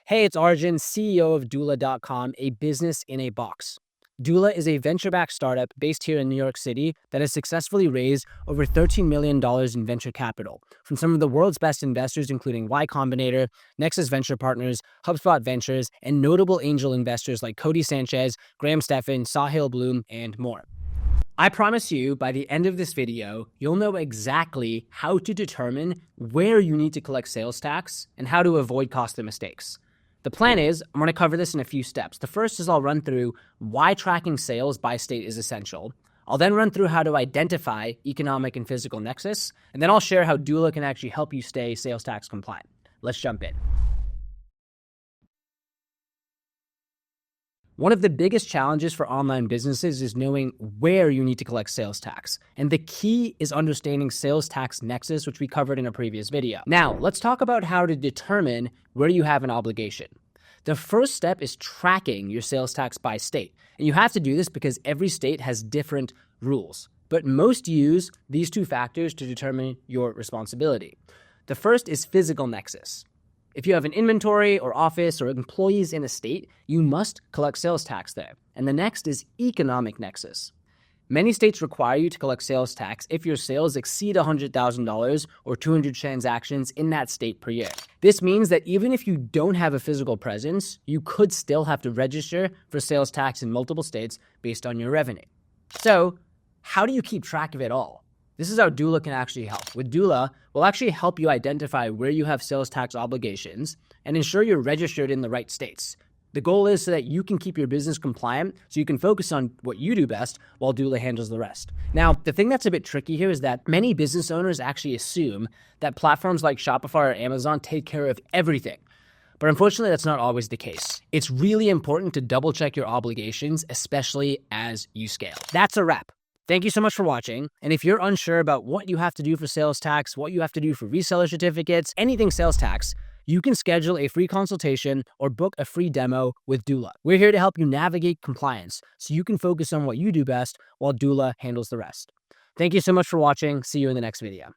Hey, it's Arjun, CEO of doola.com, a business in a box. Doola is a venture-backed startup based here in New York City that has successfully raised over $13 million in venture capital from some of the world's best investors, including Y Combinator, Nexus Venture Partners, HubSpot Ventures, and notable angel investors like Cody Sanchez, Graham Stephan, Sahil Bloom, and more. I promise you, by the end of this video, you'll know exactly how to determine where you need to collect sales tax and how to avoid costly mistakes. The plan is, I'm going to cover this in a few steps. The first is I'll run through why tracking sales by state is essential. I'll then run through how to identify economic and physical nexus, and then I'll share how Doola can actually help you stay sales tax compliant. Let's jump in. One of the biggest challenges for online businesses is knowing where you need to collect sales tax. And the key is understanding sales tax nexus, which we covered in a previous video. Now, let's talk about how to determine where you have an obligation. The first step is tracking your sales tax by state. And you have to do this because every state has different rules. But most use these two factors to determine your responsibility. The first is physical nexus. If you have an inventory or office or employees in a state, you must collect sales tax there. And the next is economic nexus. Many states require you to collect sales tax if your sales exceed $100,000 or 200 transactions in that state per year. This means that even if you don't have a physical presence, you could still have to register for sales tax in multiple states based on your revenue. So, how do you keep track of it all? This is how Doola can actually help. With Doola, we'll actually help you identify where you have sales tax obligations and ensure you're registered in the right states. The goal is so that you can keep your business compliant so you can focus on what you do best while Doola handles the rest. Now, the thing that's a bit tricky here is that many business owners actually assume that platforms like Shopify or Amazon take care of everything. But unfortunately, that's not always the case. It's really important to double check your obligations, especially as you scale. That's a wrap. Thank you so much for watching. And if you're unsure about what you have to do for sales tax, what you have to do for reseller certificates, anything sales tax, you can schedule a free consultation or book a free demo with Doola. We're here to help you navigate compliance so you can focus on what you do best while Doola handles the rest. Thank you so much for watching. See you in the next video.